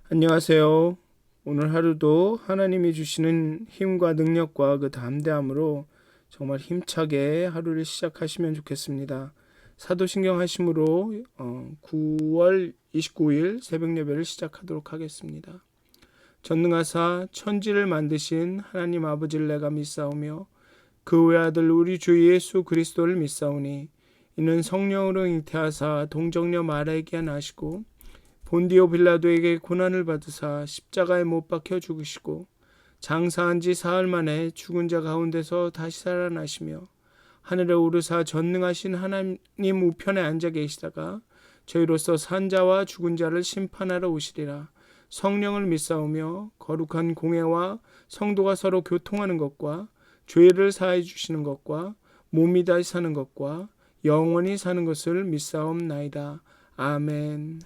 안녕하세요. 오늘 하루도 하나님이 주시는 힘과 능력과 그 담대함으로 정말 힘차게 하루를 시작하시면 좋겠습니다. 사도신경 하심으로 9월 29일 새벽 예배를 시작하도록 하겠습니다. 전능하사 천지를 만드신 하나님 아버지를 내가 믿사오며 그 외아들 우리 주 예수 그리스도를 믿사오니 이는 성령으로 잉태하사 동정녀 마리아에게 나시고 본디오 빌라도에게 고난을 받으사 십자가에 못 박혀 죽으시고 장사한 지 사흘 만에 죽은 자 가운데서 다시 살아나시며 하늘에 오르사 전능하신 하나님 우편에 앉아 계시다가 저희로서 산 자와 죽은 자를 심판하러 오시리라. 성령을 믿사오며 거룩한 공회와 성도가 서로 교통하는 것과 죄를 사해 주시는 것과 몸이 다시 사는 것과 영원히 사는 것을 믿사옵나이다. 아멘.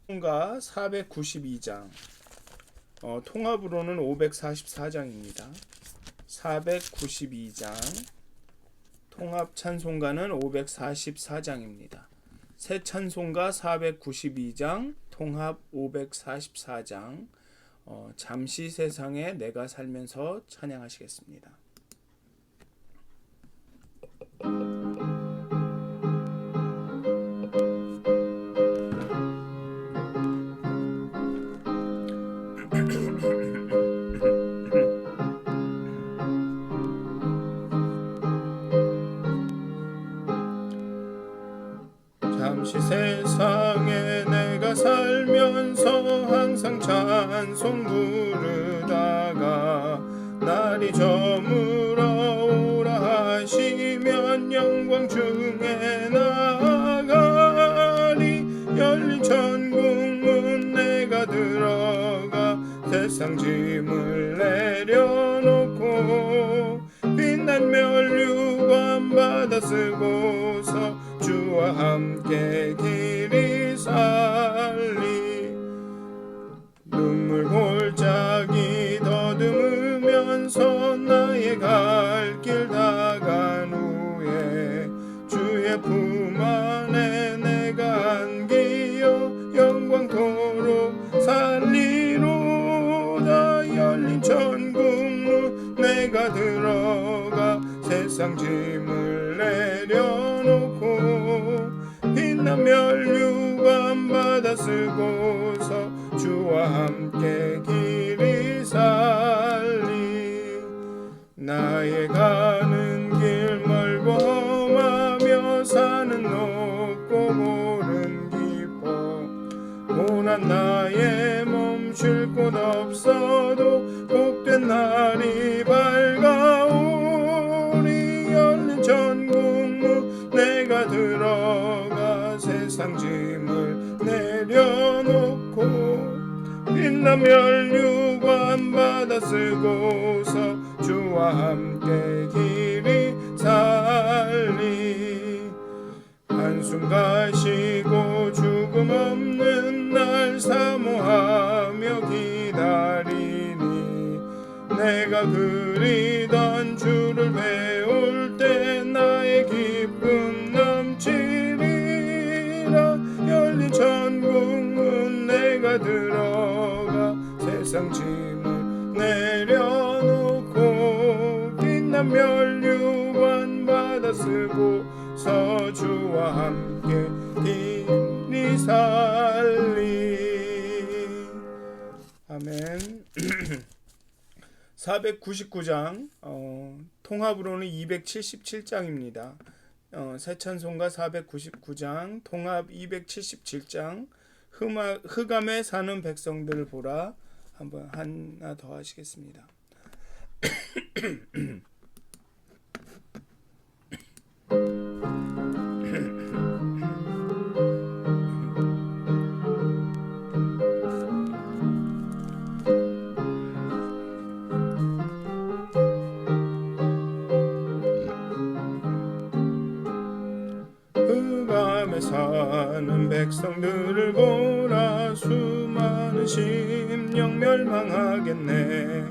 통가 492장, 통합으로는 544장입니다. 492장, 통합 찬송가는 544장입니다. 새 찬송가 492장, 통합 544장, 잠시 세상에 내가 살면서 찬양하시겠습니다. 잠시 세상에 내가 살면서 항상 찬송 부르다가 날이 저물어 오라 하시면 영광 중에 나가리. 열린 천국문 내가 들어가 세상 짐을 내려놓고 빛난 면류관 받아 쓰고서 주와 함께 길이 살리. 눈물 골짜기 더듬으면서 나의 갈 길 다간 후에 주의 품 안에 내가 안기어 영광토록 살리로다. 열린 천국문 내가 들어가 세상 짐을 내려놓고 빛난 면류관 받아 쓰고서 주와 함께 길이 살리. 나의 가는 길 멀고 험하며 사는 높고 고른 기뻐 고난 나의 멈출 곳 없어도 복된 날이 밝아오리. 열린 천국문 내가 들어가 세상 짐을 내려놓고 빛난 면류관 받아 쓰고서 주와 함께 길이 살리. 한숨 가시고 죽음 없는 날 사모하며 기다리니 내가 그리던 주를 배울 때 나의 기쁨 넘치리라. 열린 천국문 내가 들어가 세상 짐을 내려놓고 빛난 면류관 받아 쓰고서 주와 함께 길이 살리. 아멘. 499장, 통합으로는 277장입니다. 새 찬송가 499장, 통합 277장, 흑암에 사는 백성들을 보라. 한번 하나 더 하시겠습니다. 흑암에 사는 백성들을 보라. 수많은 심령 멸망하겠네.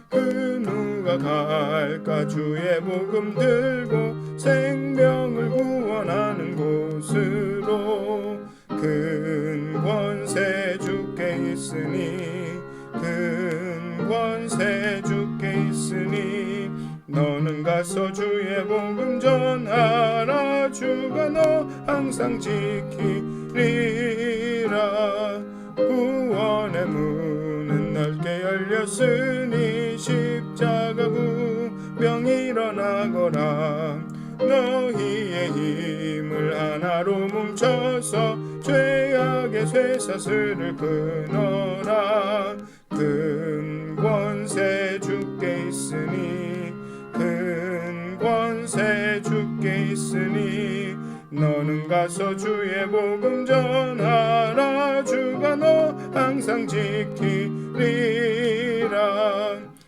그 누가 갈까 주의 복음 들고 생명을 구원하는 곳으로. 큰 권세 주께 있으니 큰 권세 주께 있으니 너는 가서 주의 복음 전하라. 주가 너 항상 지키리라. 구원의 문은 넓게 열렸으니 십자가 구병 일어나거라. 너희의 힘을 하나로 뭉쳐서 죄악의 쇠사슬을 끊어라. 큰 권세 주께 있으니 큰 권세 주께 있으니 너는 가서 주의 복음 전하라. 주가 너 항상 지키리라.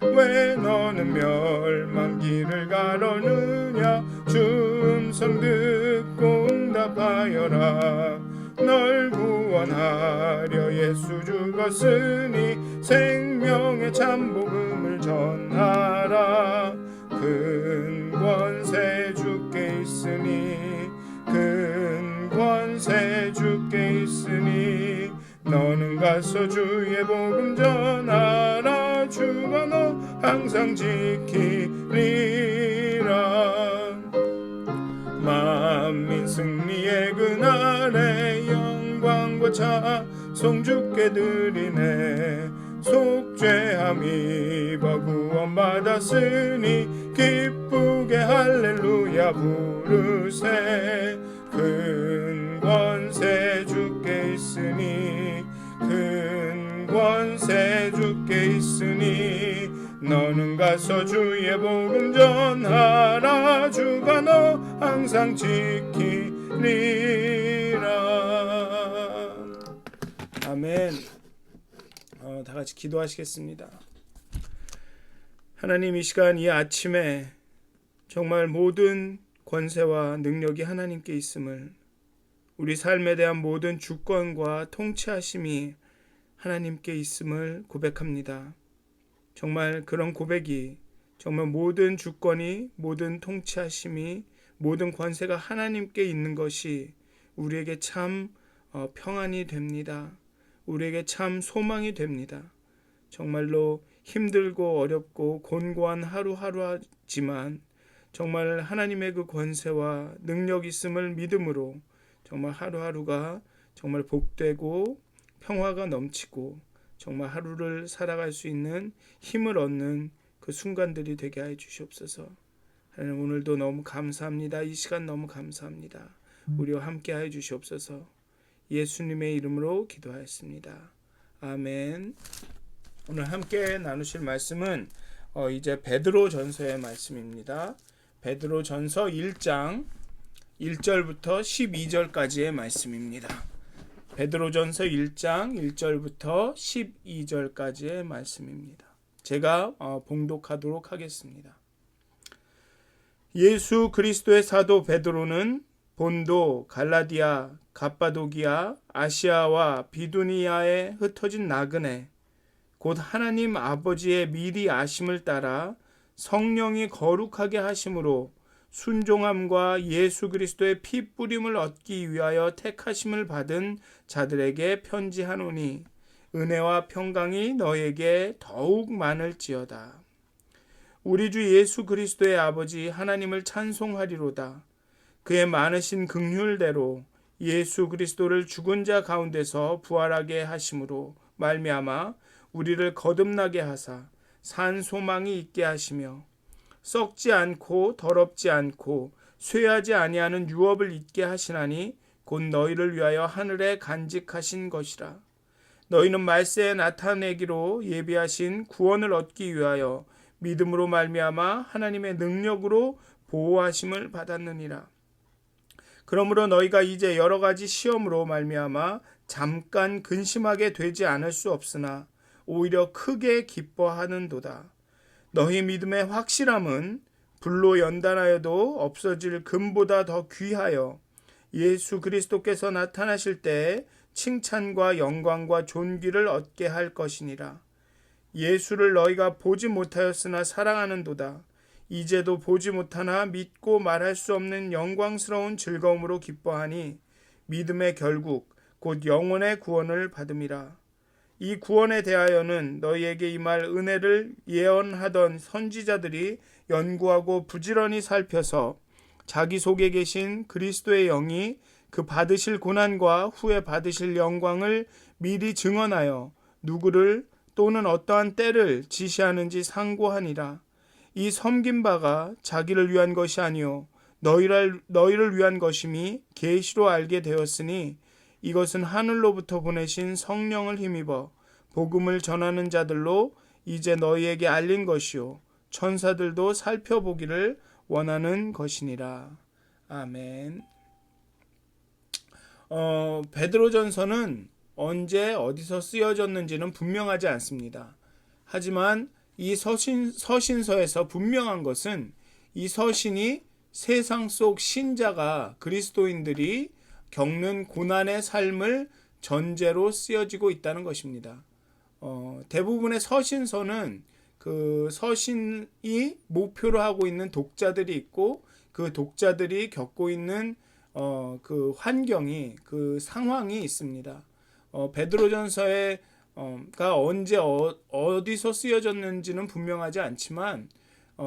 왜 너는 멸망길을 가로느냐. 주 음성 듣고 응답하여라. 널 구원하려 예수 죽었으니 생명의 참 복음을 전하라. 큰 권세 주께 있으니 큰 권세 주께 있으니 너는 가서 주의 복음 전하라. 주가 너 항상 지키리라. 만민 승리의 그날에 영광과 찬송 주께 드리네. 속죄함 입어 구원받았으니 기쁘게 할렐루야 부르세. 큰 권세 주께 있으니 큰 권세 주께 있으니 너는 가서 주의 복음 전하라. 주가 너 항상 지키리라. 아멘. 다 같이 기도하시겠습니다. 하나님, 이 시간 이 아침에 정말 모든 권세와 능력이 하나님께 있음을, 우리 삶에 대한 모든 주권과 통치하심이 하나님께 있음을 고백합니다. 정말 그런 고백이, 정말 모든 주권이, 모든 통치하심이, 모든 권세가 하나님께 있는 것이 우리에게 참 평안이 됩니다. 우리에게 참 소망이 됩니다. 정말로 힘들고 어렵고 곤고한 하루하루지만 정말 하나님의 그 권세와 능력이 있음을 믿음으로 정말 하루하루가 정말 복되고 평화가 넘치고 정말 하루를 살아갈 수 있는 힘을 얻는 그 순간들이 되게 해 주시옵소서. 하나님, 오늘도 너무 감사합니다. 이 시간 너무 감사합니다. 우리와 함께 해 주시옵소서. 예수님의 이름으로 기도하였습니다. 아멘. 오늘 함께 나누실 말씀은 이제 베드로전서의 말씀입니다. 베드로전서 1장 1절부터 12절까지의 말씀입니다. 베드로전서 1장 1절부터 12절까지의 말씀입니다. 제가 봉독하도록 하겠습니다. 예수 그리스도의 사도 베드로는 본도, 갈라디아, 갑바도기아, 아시아와 비두니아에 흩어진 나그네, 곧 하나님 아버지의 미리 아심을 따라 성령이 거룩하게 하심으로 순종함과 예수 그리스도의 피 뿌림을 얻기 위하여 택하심을 받은 자들에게 편지하노니 은혜와 평강이 너에게 더욱 많을지어다. 우리 주 예수 그리스도의 아버지 하나님을 찬송하리로다. 그의 많으신 긍휼대로 예수 그리스도를 죽은 자 가운데서 부활하게 하심으로 말미암아 우리를 거듭나게 하사 산 소망이 있게 하시며 썩지 않고 더럽지 않고 쇠하지 아니하는 유업을 있게 하시나니 곧 너희를 위하여 하늘에 간직하신 것이라. 너희는 말세에 나타내기로 예비하신 구원을 얻기 위하여 믿음으로 말미암아 하나님의 능력으로 보호하심을 받았느니라. 그러므로 너희가 이제 여러 가지 시험으로 말미암아 잠깐 근심하게 되지 않을 수 없으나 오히려 크게 기뻐하는도다. 너희 믿음의 확실함은 불로 연단하여도 없어질 금보다 더 귀하여 예수 그리스도께서 나타나실 때에 칭찬과 영광과 존귀를 얻게 할 것이니라. 예수를 너희가 보지 못하였으나 사랑하는도다. 이제도 보지 못하나 믿고 말할 수 없는 영광스러운 즐거움으로 기뻐하니 믿음의 결국 곧 영혼의 구원을 받음이라. 이 구원에 대하여는 너희에게 임할 은혜를 예언하던 선지자들이 연구하고 부지런히 살펴서 자기 속에 계신 그리스도의 영이 그 받으실 고난과 후에 받으실 영광을 미리 증언하여 누구를 또는 어떠한 때를 지시하는지 상고하니라. 이 섬긴 바가 자기를 위한 것이 아니요 너희를 위한 것임이 계시로 알게 되었으니 이것은 하늘로부터 보내신 성령을 힘입어 복음을 전하는 자들로 이제 너희에게 알린 것이요 천사들도 살펴보기를 원하는 것이니라. 아멘. 베드로전서는 언제 어디서 쓰여졌는지는 분명하지 않습니다. 하지만 이 서신서에서 분명한 것은 이 서신이 세상 속 신자가 그리스도인들이 겪는 고난의 삶을 전제로 쓰여지고 있다는 것입니다. 대부분의 서신서는 그 서신이 목표로 하고 있는 독자들이 있고 그 독자들이 겪고 있는 그 환경이 그 상황이 있습니다. 베드로전서가 언제 어디서 쓰여졌는지는 분명하지 않지만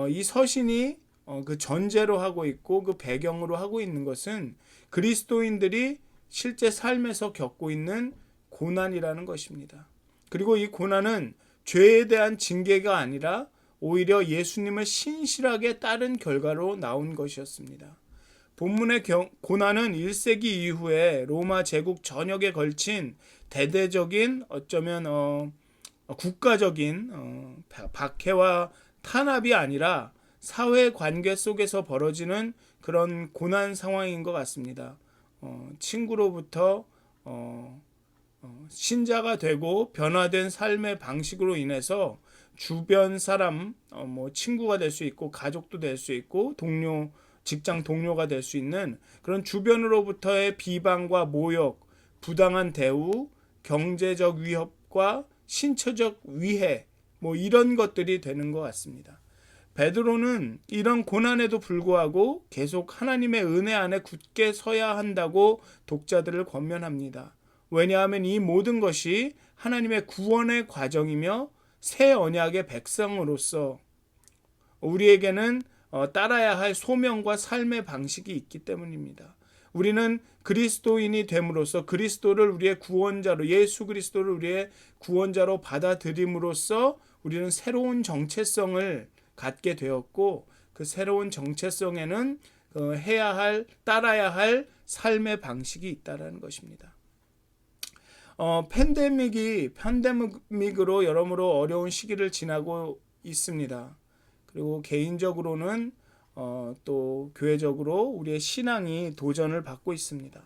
이 서신이 그 전제로 하고 있고 그 배경으로 하고 있는 것은 그리스도인들이 실제 삶에서 겪고 있는 고난이라는 것입니다. 그리고 이 고난은 죄에 대한 징계가 아니라 오히려 예수님을 신실하게 따른 결과로 나온 것이었습니다. 본문의 고난은 1세기 이후에 로마 제국 전역에 걸친 대대적인 어쩌면 국가적인 박해와 탄압이 아니라 사회 관계 속에서 벌어지는 그런 고난 상황인 것 같습니다. 친구로부터 신자가 되고 변화된 삶의 방식으로 인해서 주변 사람, 친구가 될 수 있고 가족도 될 수 있고 직장 동료가 될 수 있는 그런 주변으로부터의 비방과 모욕, 부당한 대우, 경제적 위협과 신체적 위해 이런 것들이 되는 것 같습니다. 베드로는 이런 고난에도 불구하고 계속 하나님의 은혜 안에 굳게 서야 한다고 독자들을 권면합니다. 왜냐하면 이 모든 것이 하나님의 구원의 과정이며 새 언약의 백성으로서 우리에게는 따라야 할 소명과 삶의 방식이 있기 때문입니다. 우리는 그리스도인이 됨으로써 그리스도를 우리의 구원자로 예수 그리스도를 우리의 구원자로 받아들임으로써 우리는 새로운 정체성을 갖게 되었고 그 새로운 정체성에는 따라야 할 삶의 방식이 있다는 것입니다. 팬데믹으로 여러모로 어려운 시기를 지나고 있습니다. 그리고 개인적으로는 또 교회적으로 우리의 신앙이 도전을 받고 있습니다.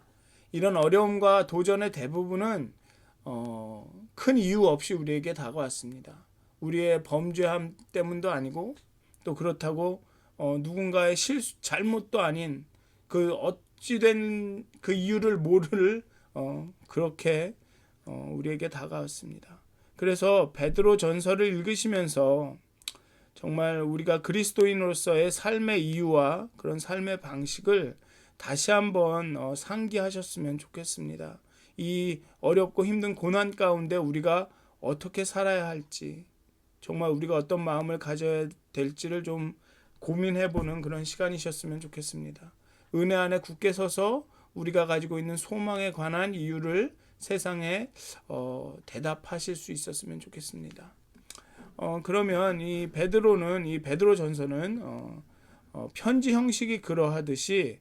이런 어려움과 도전의 대부분은 큰 이유 없이 우리에게 다가왔습니다. 우리의 범죄함 때문도 아니고 또 그렇다고 누군가의 잘못도 아닌 그 어찌된 그 이유를 모를 그렇게 우리에게 다가왔습니다. 그래서 베드로 전서를 읽으시면서 정말 우리가 그리스도인으로서의 삶의 이유와 그런 삶의 방식을 다시 한번 상기하셨으면 좋겠습니다. 이 어렵고 힘든 고난 가운데 우리가 어떻게 살아야 할지, 정말 우리가 어떤 마음을 가져야 될지를 좀 고민해보는 그런 시간이셨으면 좋겠습니다. 은혜 안에 굳게 서서 우리가 가지고 있는 소망에 관한 이유를 세상에 대답하실 수 있었으면 좋겠습니다. 그러면 이 베드로 전서는 편지 형식이 그러하듯이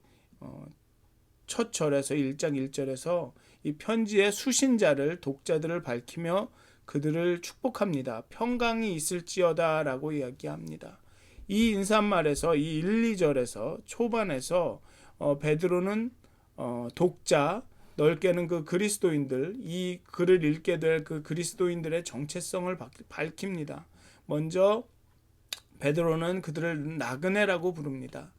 첫 절에서 1장 1절에서 이 편지의 수신자를 독자들을 밝히며 그들을 축복합니다. 평강이 있을지어다 라고 이야기합니다. 이 인사말에서 이 1, 2절에서 초반에서 베드로는 독자, 넓게는 그 그리스도인들, 이 글을 읽게 될 그 그리스도인들의 정체성을 밝힙니다. 먼저 베드로는 그들을 나그네라고 부릅니다.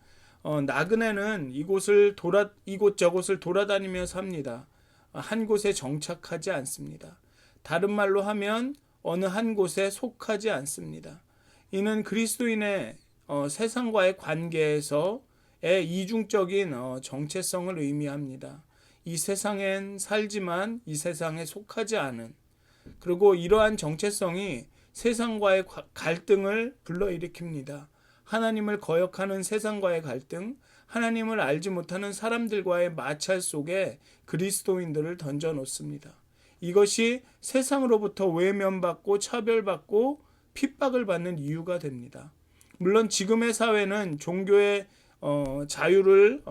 나그네는 이곳저곳을 돌아다니며 삽니다. 한 곳에 정착하지 않습니다. 다른 말로 하면 어느 한 곳에 속하지 않습니다. 이는 그리스도인의 세상과의 관계에서의 이중적인 정체성을 의미합니다. 이 세상엔 살지만 이 세상에 속하지 않은, 그리고 이러한 정체성이 세상과의 갈등을 불러일으킵니다. 하나님을 거역하는 세상과의 갈등, 하나님을 알지 못하는 사람들과의 마찰 속에 그리스도인들을 던져놓습니다. 이것이 세상으로부터 외면받고 차별받고 핍박을 받는 이유가 됩니다. 물론 지금의 사회는 종교의 자유를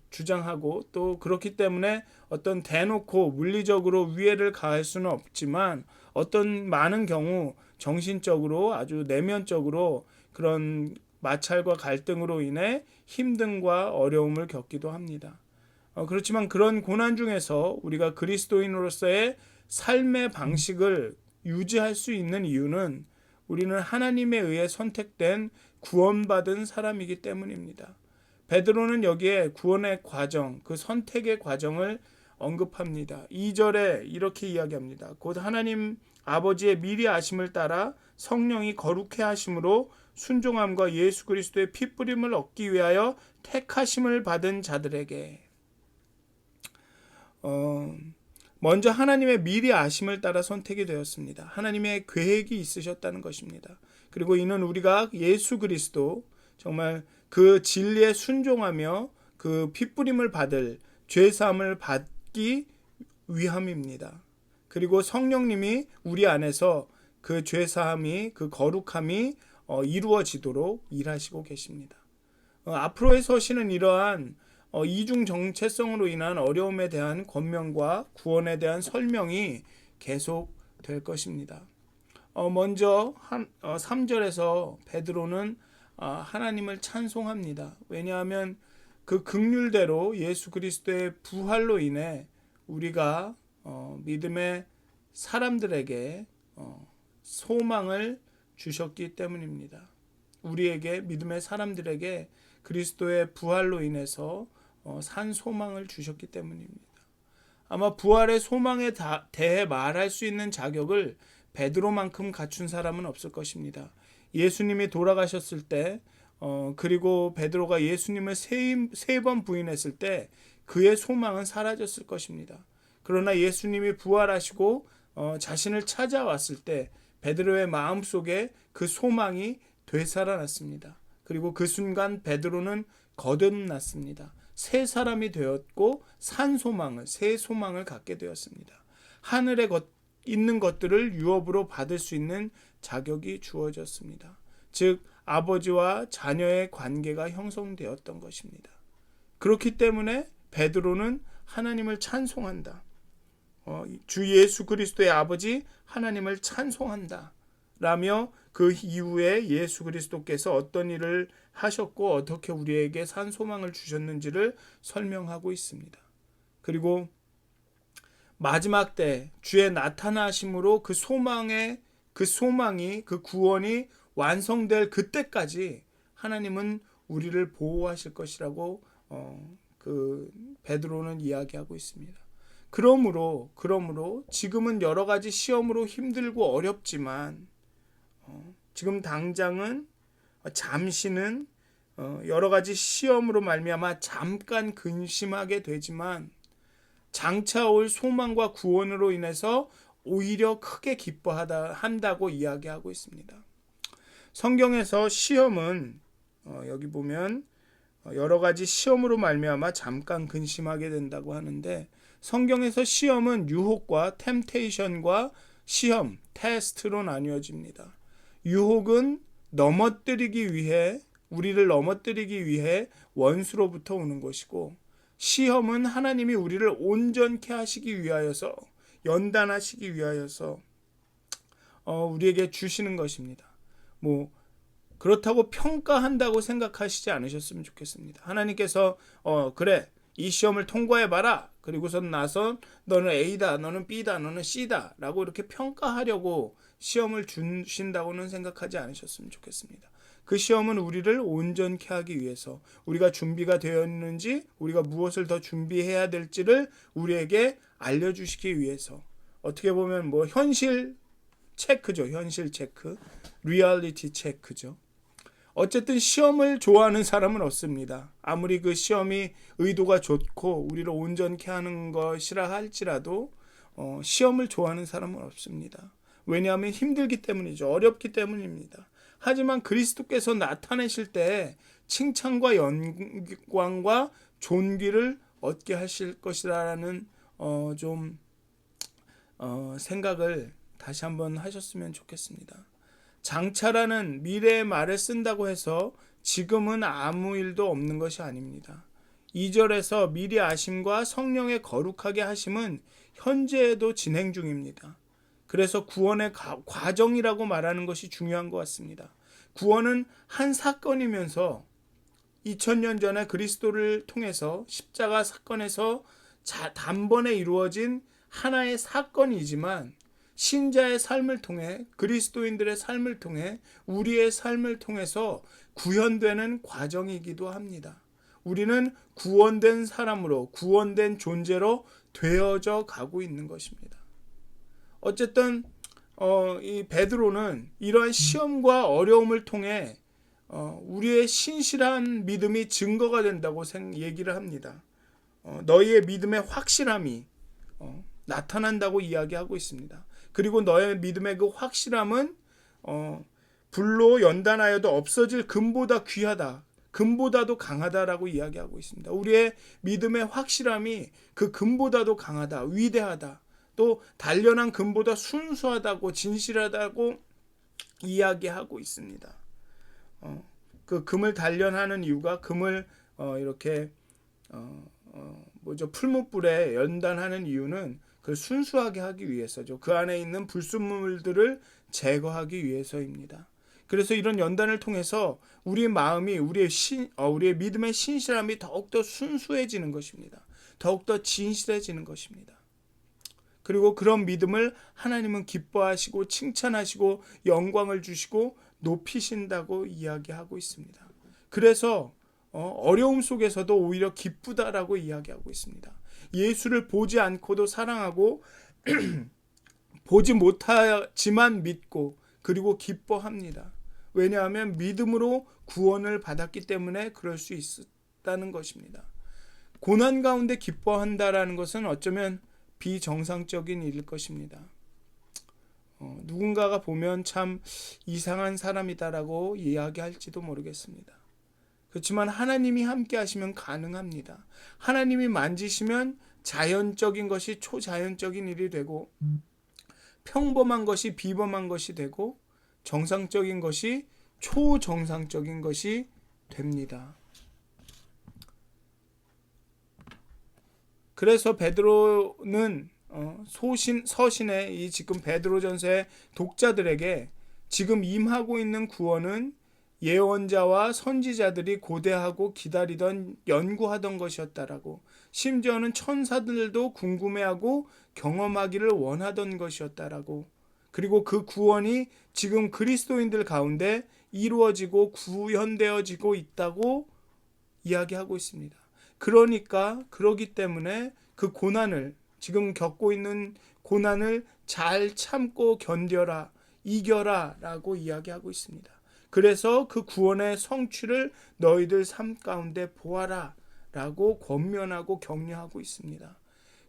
주장하고 또 그렇기 때문에 어떤 대놓고 물리적으로 위해를 가할 수는 없지만 어떤 많은 경우 정신적으로 아주 내면적으로 그런 마찰과 갈등으로 인해 힘듦과 어려움을 겪기도 합니다. 그렇지만 그런 고난 중에서 우리가 그리스도인으로서의 삶의 방식을 유지할 수 있는 이유는 우리는 하나님에 의해 선택된 구원받은 사람이기 때문입니다. 베드로는 여기에 구원의 과정, 그 선택의 과정을 언급합니다. 2절에 이렇게 이야기합니다. 곧 하나님 아버지의 미리 아심을 따라 성령이 거룩해 하심으로 순종함과 예수 그리스도의 피뿌림을 얻기 위하여 택하심을 받은 자들에게. 먼저 하나님의 미리 아심을 따라 선택이 되었습니다. 하나님의 계획이 있으셨다는 것입니다. 그리고 이는 우리가 예수 그리스도 정말 그 진리에 순종하며 그 피뿌림을 받을 죄사함을 받기 위함입니다. 그리고 성령님이 우리 안에서 그 죄사함이 그 거룩함이 이루어지도록 일하시고 계십니다. 앞으로의 서신은 이러한 이중 정체성으로 인한 어려움에 대한 권면과 구원에 대한 설명이 계속될 것입니다. 먼저 3절에서 베드로는 하나님을 찬송합니다. 왜냐하면 그 긍휼대로 예수 그리스도의 부활로 인해 우리가 믿음의 사람들에게 소망을 주셨기 때문입니다. 우리에게 믿음의 사람들에게 그리스도의 부활로 인해서 산 소망을 주셨기 때문입니다. 아마 부활의 소망에 대해 말할 수 있는 자격을 베드로만큼 갖춘 사람은 없을 것입니다. 예수님이 돌아가셨을 때 그리고 베드로가 예수님을 세 번 부인했을 때 그의 소망은 사라졌을 것입니다. 그러나 예수님이 부활하시고 자신을 찾아왔을 때 베드로의 마음속에 그 소망이 되살아났습니다. 그리고 그 순간 베드로는 거듭났습니다. 새 사람이 되었고 새 소망을 갖게 되었습니다. 하늘에 있는 것들을 유업으로 받을 수 있는 자격이 주어졌습니다. 즉 아버지와 자녀의 관계가 형성되었던 것입니다. 그렇기 때문에 베드로는 하나님을 찬송한다. 주 예수 그리스도의 아버지 하나님을 찬송한다 라며 그 이후에 예수 그리스도께서 어떤 일을 하셨고 어떻게 우리에게 산 소망을 주셨는지를 설명하고 있습니다. 그리고 마지막 때 주의 나타나심으로 그 소망이 그 구원이 완성될 그때까지 하나님은 우리를 보호하실 것이라고 그 베드로는 이야기하고 있습니다. 그러므로 지금은 여러 가지 시험으로 힘들고 어렵지만 지금 당장은 잠시는 여러 가지 시험으로 말미암아 잠깐 근심하게 되지만 장차 올 소망과 구원으로 인해서 오히려 크게 기뻐한다고 이야기하고 있습니다. 성경에서 시험은 여기 보면 여러 가지 시험으로 말미암아 잠깐 근심하게 된다고 하는데 성경에서 시험은 유혹과 템테이션과 시험, 테스트로 나뉘어집니다. 유혹은 우리를 넘어뜨리기 위해 원수로부터 오는 것이고 시험은 하나님이 우리를 온전케 하시기 위하여서 연단하시기 위하여서 우리에게 주시는 것입니다. 그렇다고 평가한다고 생각하시지 않으셨으면 좋겠습니다. 하나님께서 그래 이 시험을 통과해봐라. 그리고서 나서 너는 A다, 너는 B다, 너는 C다 라고 이렇게 평가하려고 시험을 주신다고는 생각하지 않으셨으면 좋겠습니다. 그 시험은 우리를 온전케 하기 위해서 우리가 준비가 되었는지 우리가 무엇을 더 준비해야 될지를 우리에게 알려주시기 위해서 어떻게 보면 현실 체크죠. 현실 체크, 리얼리티 체크죠. 어쨌든 시험을 좋아하는 사람은 없습니다. 아무리 그 시험이 의도가 좋고 우리를 온전케 하는 것이라 할지라도 시험을 좋아하는 사람은 없습니다. 왜냐하면 힘들기 때문이죠. 어렵기 때문입니다. 하지만 그리스도께서 나타내실 때 칭찬과 영광과 존귀를 얻게 하실 것이라는 생각을 다시 한번 하셨으면 좋겠습니다. 장차라는 미래의 말을 쓴다고 해서 지금은 아무 일도 없는 것이 아닙니다. 2절에서 미리 아심과 성령의 거룩하게 하심은 현재에도 진행 중입니다. 그래서 구원의 과정이라고 말하는 것이 중요한 것 같습니다. 구원은 한 사건이면서 2000년 전에 그리스도를 통해서 십자가 사건에서 단번에 이루어진 하나의 사건이지만 신자의 삶을 통해 그리스도인들의 삶을 통해 우리의 삶을 통해서 구현되는 과정이기도 합니다. 우리는 구원된 사람으로 구원된 존재로 되어져 가고 있는 것입니다. 어쨌든 이 베드로는 이러한 시험과 어려움을 통해 우리의 신실한 믿음이 증거가 된다고 얘기를 합니다. 너희의 믿음의 확실함이 나타난다고 이야기하고 있습니다. 그리고 너의 믿음의 그 확실함은 불로 연단하여도 없어질 금보다 귀하다. 금보다도 강하다라고 이야기하고 있습니다. 우리의 믿음의 확실함이 그 금보다도 강하다, 위대하다, 또 단련한 금보다 순수하다고 진실하다고 이야기하고 있습니다. 그 금을 단련하는 이유가 금을 이렇게 풀무불에 연단하는 이유는 그 순수하게 하기 위해서죠. 그 안에 있는 불순물들을 제거하기 위해서입니다. 그래서 이런 연단을 통해서 우리의 마음이 우리의 믿음의 신실함이 더욱더 순수해지는 것입니다. 더욱더 진실해지는 것입니다. 그리고 그런 믿음을 하나님은 기뻐하시고 칭찬하시고 영광을 주시고 높이신다고 이야기하고 있습니다. 그래서 어려움 속에서도 오히려 기쁘다라고 이야기하고 있습니다. 예수를 보지 않고도 사랑하고 보지 못하지만 믿고 그리고 기뻐합니다. 왜냐하면 믿음으로 구원을 받았기 때문에 그럴 수 있다는 것입니다. 고난 가운데 기뻐한다라는 것은 어쩌면 비정상적인 일일 것입니다. 누군가가 보면 참 이상한 사람이다라고 이야기할지도 모르겠습니다. 그렇지만 하나님이 함께 하시면 가능합니다. 하나님이 만지시면 자연적인 것이 초자연적인 일이 되고 평범한 것이 비범한 것이 되고 정상적인 것이 초정상적인 것이 됩니다. 그래서 베드로는 서신의 이 지금 베드로전서의 독자들에게 지금 임하고 있는 구원은 예언자와 선지자들이 고대하고 기다리던 연구하던 것이었다라고, 심지어는 천사들도 궁금해하고 경험하기를 원하던 것이었다라고, 그리고 그 구원이 지금 그리스도인들 가운데 이루어지고 구현되어지고 있다고 이야기하고 있습니다. 그러기 때문에 그 고난을, 지금 겪고 있는 고난을 잘 참고 견뎌라, 이겨라 라고 이야기하고 있습니다. 그래서 그 구원의 성취를 너희들 삶 가운데 보아라 라고 권면하고 격려하고 있습니다.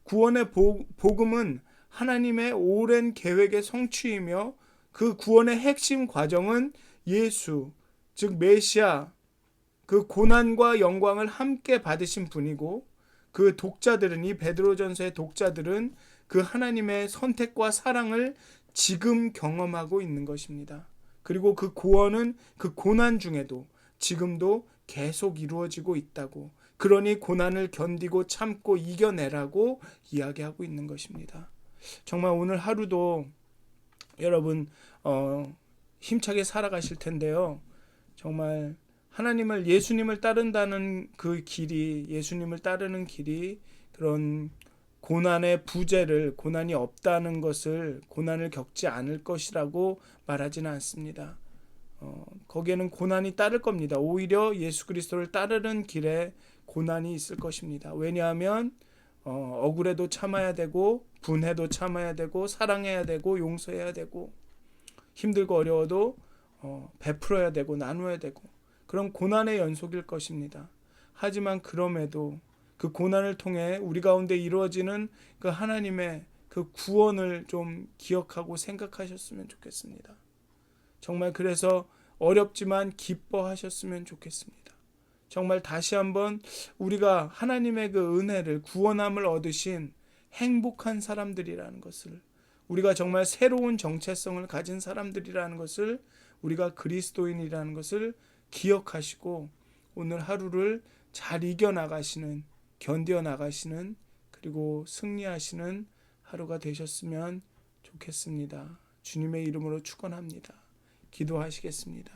구원의 복음은 하나님의 오랜 계획의 성취이며 그 구원의 핵심 과정은 예수, 즉 메시아, 그 고난과 영광을 함께 받으신 분이고, 그 독자들은, 이 베드로전서의 독자들은 그 하나님의 선택과 사랑을 지금 경험하고 있는 것입니다. 그리고 그 구원은 그 고난 중에도 지금도 계속 이루어지고 있다고, 그러니 고난을 견디고 참고 이겨내라고 이야기하고 있는 것입니다. 정말 오늘 하루도 여러분 힘차게 살아가실 텐데요. 정말 하나님을, 예수님을 따른다는 그 길이, 예수님을 따르는 길이 그런 고난의 부재를, 고난이 없다는 것을, 고난을 겪지 않을 것이라고 말하지는 않습니다. 거기에는 고난이 따를 겁니다. 오히려 예수 그리스도를 따르는 길에 고난이 있을 것입니다. 왜냐하면 억울해도 참아야 되고, 분해도 참아야 되고, 사랑해야 되고, 용서해야 되고, 힘들고 어려워도 베풀어야 되고, 나누어야 되고, 그런 고난의 연속일 것입니다. 하지만 그럼에도 그 고난을 통해 우리 가운데 이루어지는 그 하나님의 그 구원을 좀 기억하고 생각하셨으면 좋겠습니다. 정말 그래서 어렵지만 기뻐하셨으면 좋겠습니다. 정말 다시 한번 우리가 하나님의 그 은혜를, 구원함을 얻으신 행복한 사람들이라는 것을, 우리가 정말 새로운 정체성을 가진 사람들이라는 것을, 우리가 그리스도인이라는 것을 기억하시고 오늘 하루를 잘 이겨나가시는, 견뎌나가시는, 그리고 승리하시는 하루가 되셨으면 좋겠습니다. 주님의 이름으로 축원합니다. 기도하시겠습니다.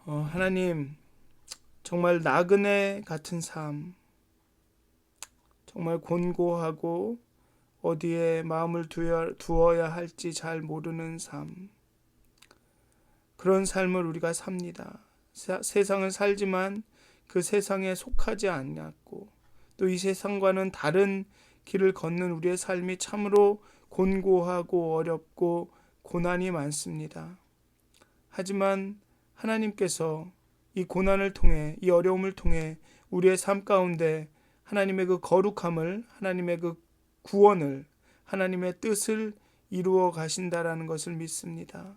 하나님, 정말 나그네 같은 삶, 정말 곤고하고 어디에 마음을 두어야 할지 잘 모르는 삶, 그런 삶을 우리가 삽니다. 세상을 살지만 그 세상에 속하지 않았고 또 이 세상과는 다른 길을 걷는 우리의 삶이 참으로 곤고하고 어렵고 고난이 많습니다. 하지만 하나님께서 이 고난을 통해, 이 어려움을 통해 우리의 삶 가운데 하나님의 그 거룩함을, 하나님의 그 구원을, 하나님의 뜻을 이루어 가신다라는 것을 믿습니다.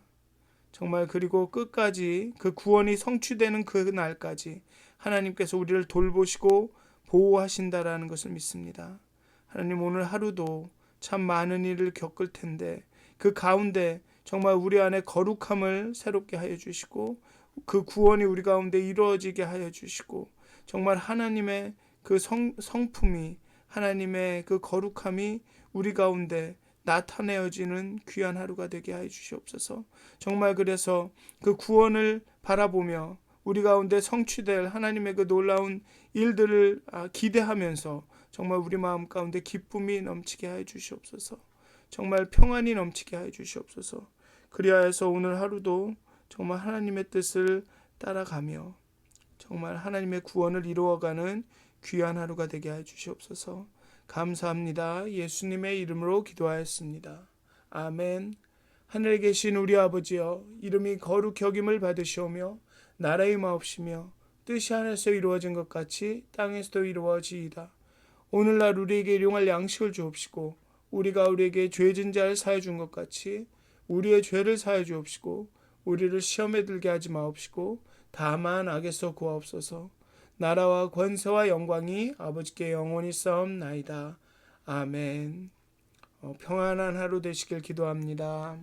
정말 그리고 끝까지 그 구원이 성취되는 그 날까지 하나님께서 우리를 돌보시고 보호하신다라는 것을 믿습니다. 하나님, 오늘 하루도 참 많은 일을 겪을 텐데 그 가운데 정말 우리 안에 거룩함을 새롭게 하여 주시고 그 구원이 우리 가운데 이루어지게 하여 주시고 정말 하나님의 그 성품이, 하나님의 그 거룩함이 우리 가운데 나타내어지는 귀한 하루가 되게 하여 주시옵소서. 정말 그래서 그 구원을 바라보며 우리 가운데 성취될 하나님의 그 놀라운 일들을 기대하면서 정말 우리 마음 가운데 기쁨이 넘치게 하여 주시옵소서. 정말 평안이 넘치게 하여 주시옵소서. 그리하여서 오늘 하루도 정말 하나님의 뜻을 따라가며 정말 하나님의 구원을 이루어가는 귀한 하루가 되게 하여 주시옵소서. 감사합니다. 예수님의 이름으로 기도하였습니다. 아멘. 하늘에 계신 우리 아버지여, 이름이 거룩히 여김을 받으시오며 나라의 마옵시며 뜻이 하늘에서 이루어진 것 같이 땅에서도 이루어지이다. 오늘날 우리에게 일용할 양식을 주옵시고 우리가 우리에게 죄진 자를 사해 준 것 같이 우리의 죄를 사해 주옵시고 우리를 시험에 들게 하지 마옵시고 다만 악에서 구하옵소서. 나라와 권세와 영광이 아버지께 영원히 싸움나이다. 아멘. 평안한 하루 되시길 기도합니다.